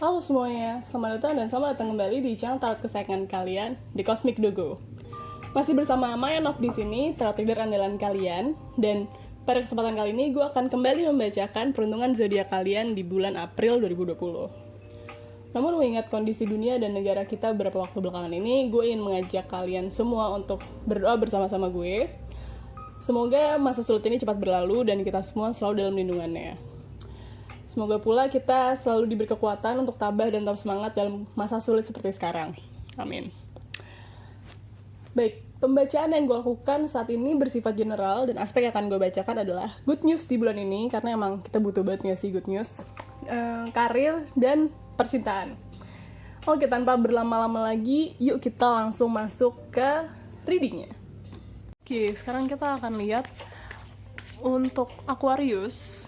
Halo semuanya, selamat datang dan selamat datang kembali di channel tarot kesayangan kalian, The Cosmic Dogo. Masih bersama Mayanov di sini, tarot reader andalan kalian, dan pada kesempatan kali ini gue akan kembali membacakan peruntungan zodiak kalian di bulan April 2020. Namun mengingat kondisi dunia dan negara kita beberapa waktu belakangan ini, gue ingin mengajak kalian semua untuk berdoa bersama-sama gue. Semoga masa sulit ini cepat berlalu dan kita semua selalu dalam lindungannya. Semoga pula kita selalu diberi kekuatan untuk tabah dan tetap semangat dalam masa sulit seperti sekarang. Amin. Baik, pembacaan yang gue lakukan saat ini bersifat general dan aspek yang akan gue bacakan adalah good news di bulan ini, karena emang kita butuh banget sih good news. Karir dan percintaan. Oke, tanpa berlama-lama lagi, yuk kita langsung masuk ke readingnya. Oke, sekarang kita akan lihat untuk Aquarius.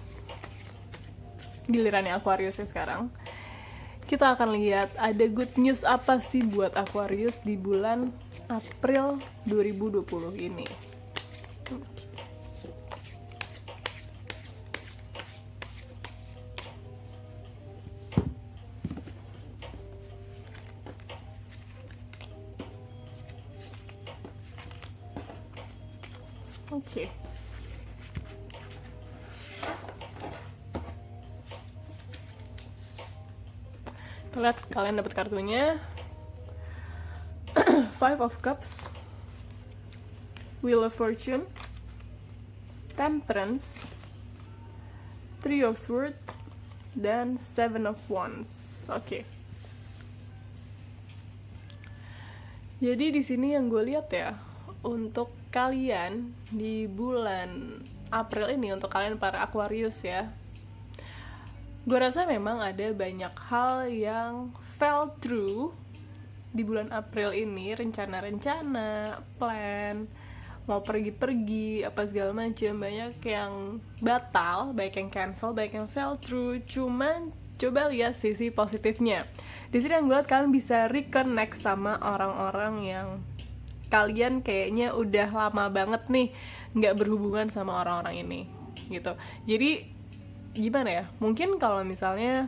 Gilirannya Aquarius ya sekarang. Kita akan lihat ada good news apa sih buat Aquarius di bulan April 2020 ini. Oke. Lihat kalian dapat kartunya. Five of Cups, Wheel of Fortune, Temperance, Three of Swords, dan Seven of Wands. Oke. Jadi di sini yang gue lihat ya, untuk kalian di bulan April ini, untuk kalian para Aquarius ya, gue rasa memang ada banyak hal yang fell through di bulan April ini, rencana-rencana, plan, mau pergi-pergi, apa segala macam, banyak yang batal, banyak yang cancel, banyak yang fell through. Cuman coba lihat sisi positifnya. Di sini yang gue lihat kalian bisa reconnect sama orang-orang yang kalian kayaknya udah lama banget nih nggak berhubungan sama orang-orang ini, gitu. Jadi gimana ya, mungkin kalau misalnya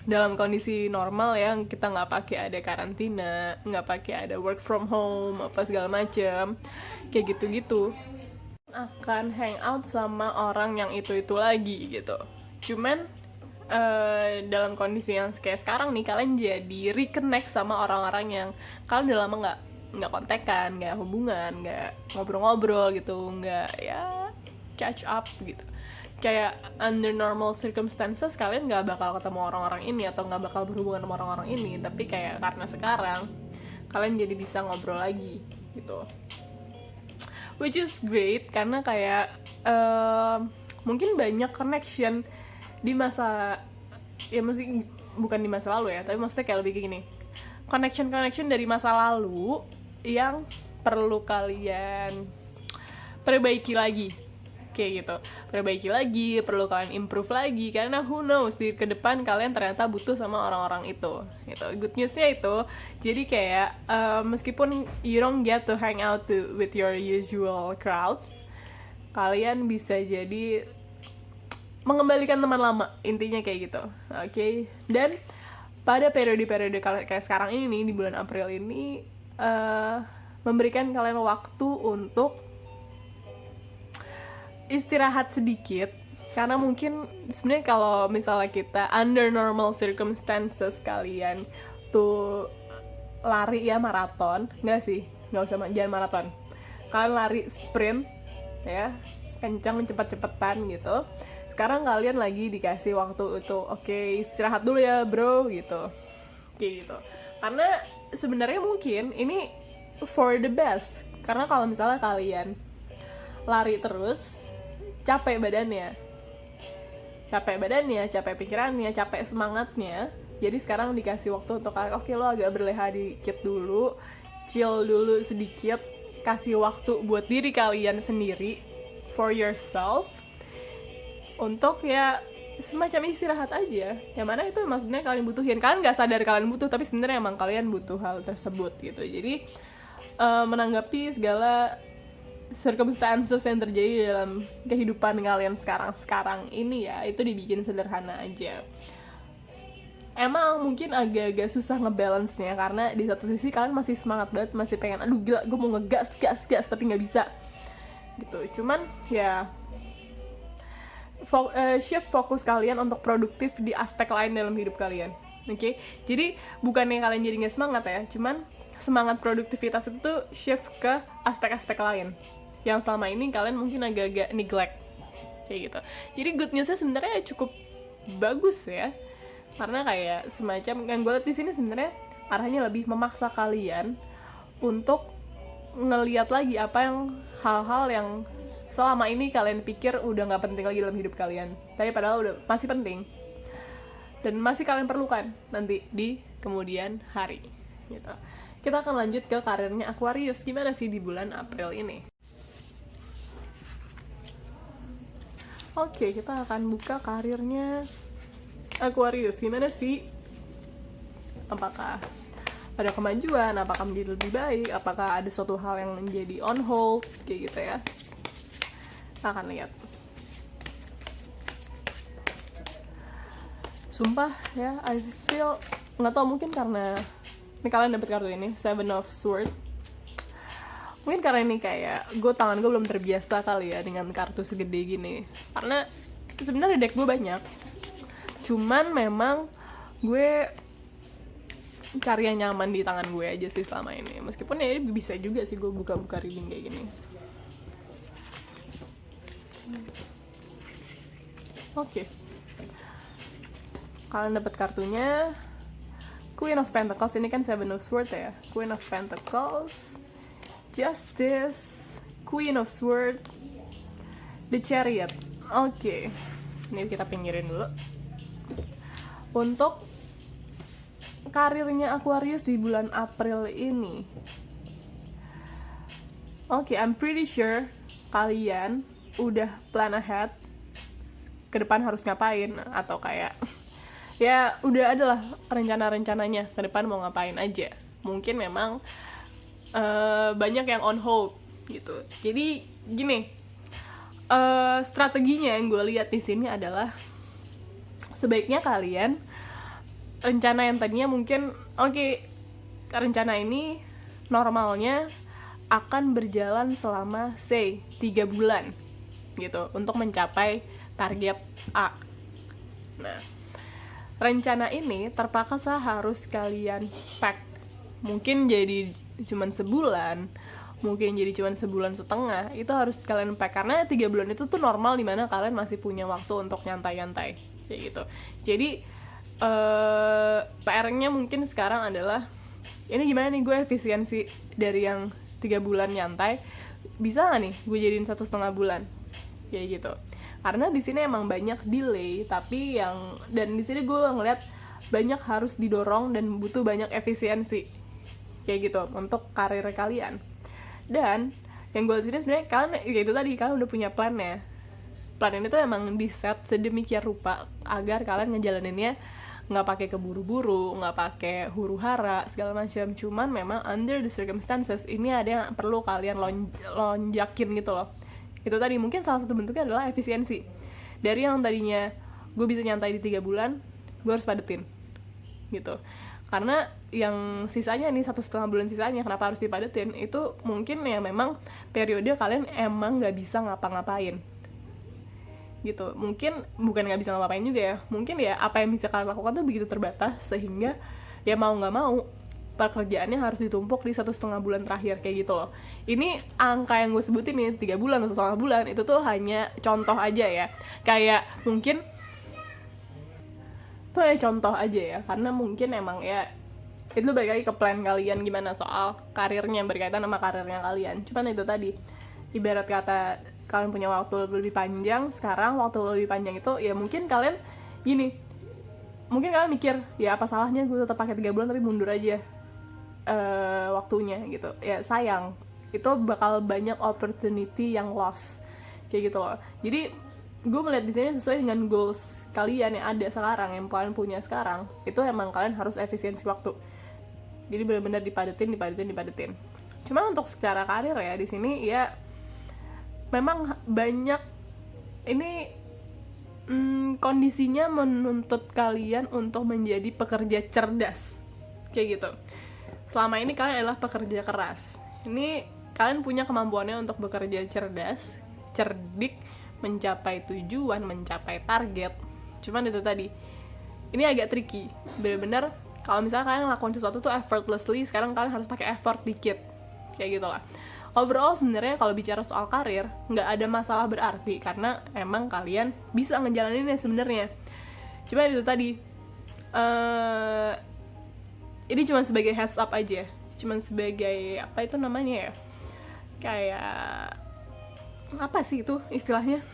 dalam kondisi normal ya, kita nggak pakai ada karantina, nggak pakai ada work from home, apa segala macem, kayak gitu-gitu, akan hangout sama orang yang itu-itu lagi gitu. Cuman dalam kondisi yang kayak sekarang nih, kalian jadi reconnect sama orang-orang yang kalian udah lama nggak kontekan, nggak hubungan, nggak ngobrol-ngobrol gitu, nggak ya catch up gitu. Kayak under normal circumstances kalian nggak bakal ketemu orang-orang ini atau nggak bakal berhubungan sama orang-orang ini, tapi kayak karena sekarang kalian jadi bisa ngobrol lagi gitu, which is great. Karena kayak mungkin banyak connection di masa, ya mesti bukan di masa lalu ya, tapi maksudnya kayak lebih kayak gini, connection dari masa lalu yang perlu kalian perbaiki lagi, kayak gitu, perbaiki lagi, perlu kalian improve lagi, karena who knows di ke depan kalian ternyata butuh sama orang-orang itu, gitu. Good newsnya itu, jadi kayak meskipun you don't get to hang out with your usual crowds, kalian bisa jadi mengembalikan teman lama, intinya kayak gitu, oke? Dan pada periode-periode kayak sekarang ini nih, di bulan April ini, memberikan kalian waktu untuk istirahat sedikit. Karena mungkin sebenarnya kalau misalnya kita under normal circumstances, kalian tuh lari ya maraton, jangan maraton, kalian lari sprint ya, kencang, cepet-cepetan gitu. Sekarang kalian lagi dikasih waktu itu, oke, istirahat dulu ya bro, gitu, kayak gitu. Karena sebenarnya mungkin ini for the best, karena kalau misalnya kalian lari terus, capek badannya, capek pikirannya, capek semangatnya. Jadi sekarang dikasih waktu untuk kalian, oke, lo agak berleha dikit dulu, chill dulu sedikit, kasih waktu buat diri kalian sendiri, for yourself, untuk ya semacam istirahat aja, yang mana itu maksudnya kalian butuhin. Kalian nggak sadar kalian butuh, tapi sebenarnya emang kalian butuh hal tersebut gitu. Jadi menanggapi segala circumstances yang terjadi dalam kehidupan kalian sekarang ini ya, itu dibikin sederhana aja. emang mungkin agak-agak susah ngebalance-nya, karena di satu sisi kalian masih semangat banget, masih pengen aduh gila gue mau ngegas tapi nggak bisa gitu. Cuman ya shift fokus kalian untuk produktif di aspek lain dalam hidup kalian. Oke? Jadi bukannya kalian jadi nggak semangat ya, cuman semangat produktivitas itu tuh shift ke aspek-aspek lain yang selama ini kalian mungkin agak-agak neglect kayak gitu. Jadi good news-nya sebenarnya cukup bagus ya, karena kayak semacam yang gue lihat di sini sebenarnya arahnya lebih memaksa kalian untuk ngelihat lagi apa yang hal-hal yang selama ini kalian pikir udah nggak penting lagi dalam hidup kalian, tapi padahal udah masih penting dan masih kalian perlukan nanti di kemudian hari gitu. Kita akan lanjut ke karirnya Aquarius, gimana sih di bulan April ini. Oke, kita akan buka karirnya Aquarius, gimana sih? Apakah ada kemajuan, apakah menjadi lebih baik, apakah ada suatu hal yang menjadi on hold, kayak gitu ya. Kita akan lihat. Sumpah ya, I feel, nggak tau, mungkin karena ini kalian dapet kartu ini, Seven of Swords. Mungkin karena ini kayak tangan gue belum terbiasa kali ya dengan kartu segede gini. Karena sebenarnya deck gue banyak, cuman memang gue cari yang nyaman di tangan gue aja sih selama ini. Meskipun ya ini bisa juga sih gue buka-buka reading kayak gini. Oke. Kalian dapat kartunya Queen of Pentacles, ini kan Seven of Swords ya. Queen of Pentacles, Justice, Queen of Swords, The Chariot. Oke. Ini kita pinggirin dulu. Untuk karirnya Aquarius di bulan April ini. Oke, I'm pretty sure kalian udah plan ahead ke depan harus ngapain, atau kayak ya udah adalah rencana-rencananya ke depan mau ngapain aja. Mungkin memang banyak yang on hold gitu. Jadi gini, strateginya yang gue lihat di sini adalah sebaiknya kalian rencana yang tadinya mungkin rencana ini normalnya akan berjalan selama say 3 bulan gitu untuk mencapai target A. Nah, rencana ini terpaksa harus kalian pack. Mungkin jadi cuman sebulan, mungkin jadi cuman sebulan setengah, itu harus kalian pack karena 3 bulan itu tuh normal dimana kalian masih punya waktu untuk nyantai-nyantai kayak gitu. Jadi PR-nya mungkin sekarang adalah ini gimana nih gue efisiensi dari yang 3 bulan nyantai, bisa nggak nih gue jadiin 1,5 bulan kayak gitu. Karena di sini emang banyak delay, tapi dan di sini gue ngeliat banyak harus didorong dan butuh banyak efisiensi kayak gitu untuk karir kalian. Dan yang gue lihat sini sebenarnya kalian kayak itu tadi, kalian udah punya plannya. Plan ini tuh emang di set sedemikian rupa agar kalian ngejalaninnya nggak pakai keburu-buru, nggak pakai huru-hara segala macam. Cuman memang under the circumstances ini ada yang perlu kalian lonjakin gitu loh. Itu tadi mungkin salah satu bentuknya adalah efisiensi. Dari yang tadinya gue bisa nyantai di 3 bulan, gue harus padetin gitu. Karena yang sisanya nih 1,5 bulan sisanya, kenapa harus dipadetin? Itu mungkin ya memang periode kalian emang nggak bisa ngapa-ngapain gitu. Mungkin bukan nggak bisa ngapain juga ya, mungkin ya apa yang bisa kalian lakukan tuh begitu terbatas sehingga ya mau nggak mau pekerjaannya harus ditumpuk di 1,5 bulan terakhir kayak gitu loh. Ini angka yang gue sebutin nih 3 bulan atau 1,5 bulan itu tuh hanya contoh aja ya, kayak mungkin tuh ya contoh aja ya, karena mungkin emang ya itu balik lagi ke plan kalian gimana soal karirnya, berkaitan sama karirnya kalian. Cuman itu tadi, ibarat kata kalian punya waktu lebih panjang, sekarang waktu lebih panjang itu ya mungkin kalian gini, mungkin kalian mikir ya apa salahnya gue tetap pakai 3 bulan tapi mundur aja waktunya gitu ya, sayang, itu bakal banyak opportunity yang lost kayak gitu loh. Jadi gue melihat di sini sesuai dengan goals kalian yang ada sekarang, yang kalian punya sekarang, itu emang kalian harus efisiensi waktu. Jadi benar-benar dipadetin. Cuma untuk secara karir ya di sini ya memang banyak ini kondisinya menuntut kalian untuk menjadi pekerja cerdas, kayak gitu. Selama ini kalian adalah pekerja keras, ini kalian punya kemampuannya untuk bekerja cerdas, cerdik, mencapai tujuan, mencapai target. Cuman itu tadi, ini agak tricky, bener-bener kalau misalnya kalian ngelakuin sesuatu tuh effortlessly, sekarang kalian harus pakai effort dikit, kayak gitulah. Overall sebenarnya kalau bicara soal karir nggak ada masalah berarti, karena emang kalian bisa ngejalaninnya sebenarnya. Cuma itu tadi, ini cuma sebagai heads up aja, cuma sebagai apa itu namanya ya, kayak apa sih itu istilahnya,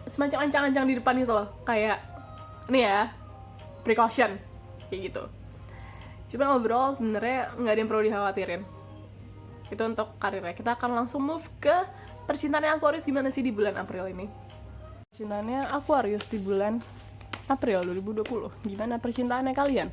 semacam ancang-ancang di depan itu loh, kayak ini ya, precaution, kayak gitu. Cuma overall sebenarnya nggak ada yang perlu dikhawatirin. Itu untuk karirnya. Kita akan langsung move ke percintaannya Aquarius gimana sih di bulan April ini. Percintaannya Aquarius di bulan April 2020. Gimana percintaannya kalian?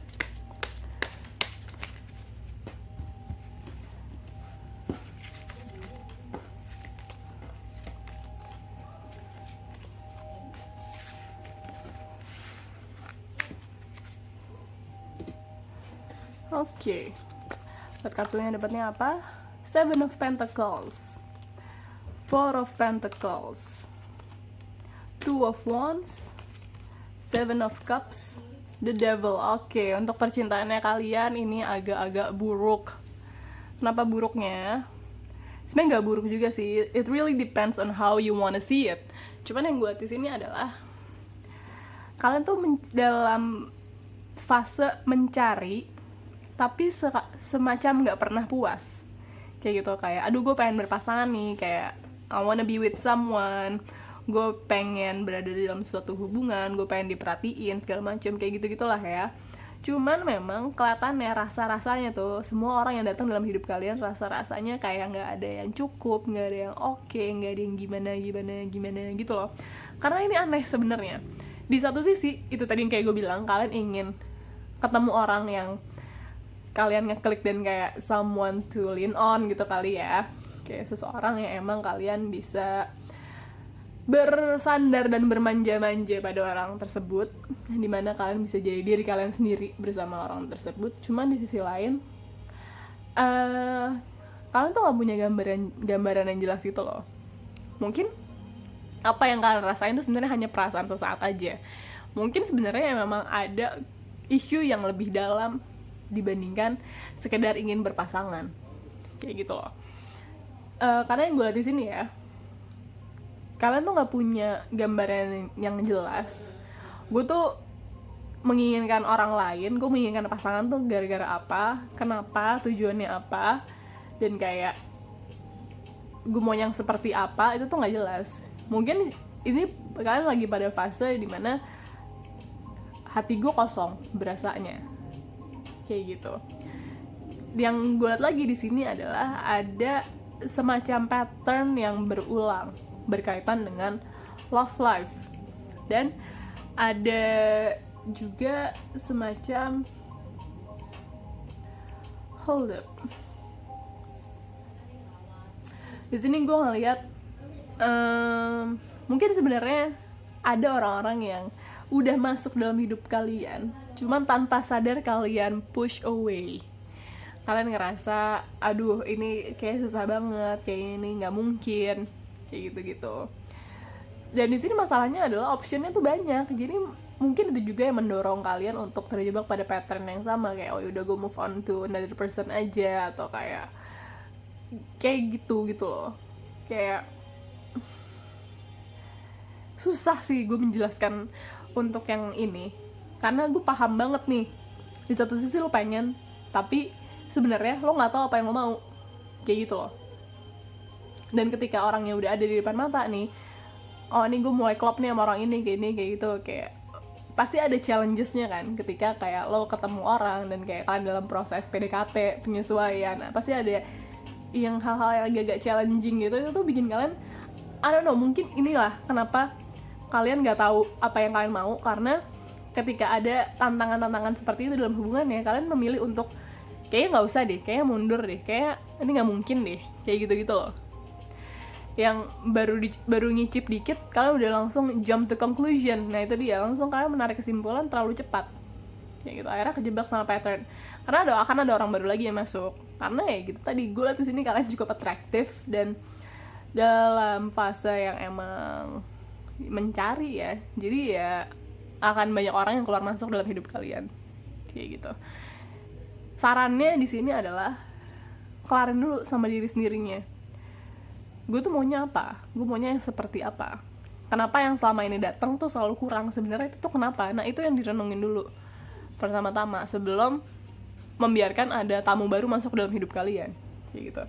Oke. Lihat kartunya dapatnya apa? Seven of Pentacles, Four of Pentacles, Two of Wands, Seven of Cups, The Devil. Oke, untuk percintaannya kalian ini agak-agak buruk. Kenapa buruknya? Sebenarnya nggak buruk juga sih. It really depends on how you wanna see it. Cuman yang gue lihat di sini adalah kalian tuh dalam fase mencari, tapi semacam nggak pernah puas. Kayak gitu, kayak aduh gue pengen berpasangan nih, kayak I wanna be with someone, gue pengen berada di dalam suatu hubungan, gue pengen diperhatiin segala macam, kayak gitu-gitulah ya. Cuman memang kelihatannya rasa-rasanya tuh, semua orang yang datang dalam hidup kalian rasa-rasanya kayak nggak ada yang cukup, nggak ada yang oke, nggak ada yang gimana gitu loh. Karena ini aneh sebenarnya. Di satu sisi itu tadi yang kayak gue bilang, kalian ingin ketemu orang yang kalian ngeklik dan kayak someone to lean on gitu kali ya, kayak seseorang yang emang kalian bisa bersandar dan bermanja-manja pada orang tersebut, dimana kalian bisa jadi diri kalian sendiri bersama orang tersebut. Cuman di sisi lain kalian tuh gak punya gambaran yang jelas gitu loh. Mungkin apa yang kalian rasain tuh sebenarnya hanya perasaan sesaat aja. Mungkin sebenarnya memang ada isu yang lebih dalam dibandingkan sekedar ingin berpasangan, kayak gitu loh. Karena yang gue lihat di sini ya, kalian tuh nggak punya gambaran yang jelas. Gue tuh menginginkan orang lain, gue menginginkan pasangan tuh gara-gara apa, kenapa, tujuannya apa, dan kayak gue mau yang seperti apa, itu tuh nggak jelas. Mungkin ini kalian lagi pada fase dimana hati gue kosong berasanya, kayak gitu. Yang gue lihat lagi di sini adalah ada semacam pattern yang berulang berkaitan dengan love life, dan ada juga semacam hold up. Di sini gue ngeliat mungkin sebenarnya ada orang-orang yang udah masuk dalam hidup kalian, cuman tanpa sadar kalian push away. Kalian ngerasa, aduh ini kayak susah banget, kayak ini nggak mungkin, kayak gitu-gitu. Dan di sini masalahnya adalah optionnya tuh banyak, jadi mungkin itu juga yang mendorong kalian untuk terjebak pada pattern yang sama, kayak oh yaudah gue move on to another person aja, atau kayak gitu loh. Kayak susah sih gue menjelaskan untuk yang ini, karena gue paham banget nih, di satu sisi lo pengen, tapi sebenarnya lo nggak tahu apa yang lo mau, kayak gitu loh. Dan ketika orangnya udah ada di depan mata nih, oh ini gue mulai klop nih sama orang ini, kayak ini, kayak gitu, kayak pasti ada challenges-nya kan, ketika kayak lo ketemu orang dan kayak kalian dalam proses PDKT, penyesuaian, pasti ada yang hal-hal yang agak challenging gitu. Itu tuh bikin kalian, I don't know, mungkin inilah kenapa kalian nggak tahu apa yang kalian mau, karena ketika ada tantangan-tantangan seperti itu dalam hubungan ya, kalian memilih untuk kayaknya nggak usah deh, kayaknya mundur deh, kayak ini nggak mungkin deh, kayak gitu-gitu loh. yang baru ngicip dikit kalian udah langsung jump to conclusion. Nah itu dia, langsung kalian menarik kesimpulan terlalu cepat kayak gitu, akhirnya kejebak sama pattern. Karena akan ada orang baru lagi yang masuk, karena ya gitu tadi, gue liat di sini kalian cukup atraktif dan dalam fase yang emang mencari ya, jadi ya akan banyak orang yang keluar masuk dalam hidup kalian kayak gitu. Sarannya di sini adalah kelarin dulu sama diri sendirinya, gue tuh maunya apa, gue maunya yang seperti apa, kenapa yang selama ini datang tuh selalu kurang, sebenarnya itu tuh kenapa. Nah itu yang direnungin dulu pertama-tama sebelum membiarkan ada tamu baru masuk dalam hidup kalian kayak gitu.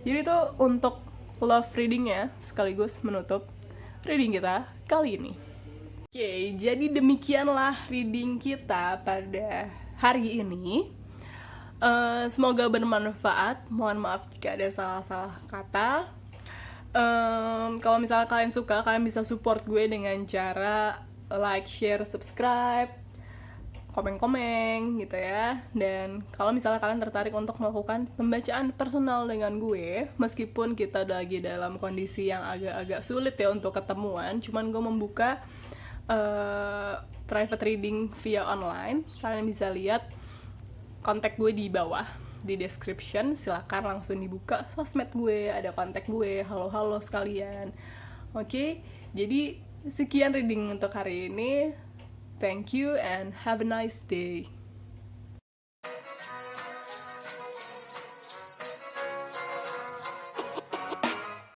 Jadi itu untuk love readingnya, sekaligus menutup reading kita kali ini. Oke, jadi demikianlah reading kita pada hari ini. Semoga bermanfaat. Mohon maaf jika ada salah-salah kata. Kalau misalnya kalian suka, kalian bisa support gue dengan cara like, share, subscribe, komen-komen gitu ya. Dan kalau misalnya kalian tertarik untuk melakukan pembacaan personal dengan gue, meskipun kita lagi dalam kondisi yang agak-agak sulit ya untuk ketemuan, cuman gue membuka private reading via online. Kalian bisa lihat kontak gue di bawah di description, silakan langsung dibuka sosmed gue, ada kontak gue, halo sekalian. Oke, jadi sekian reading untuk hari ini. Thank you and have a nice day.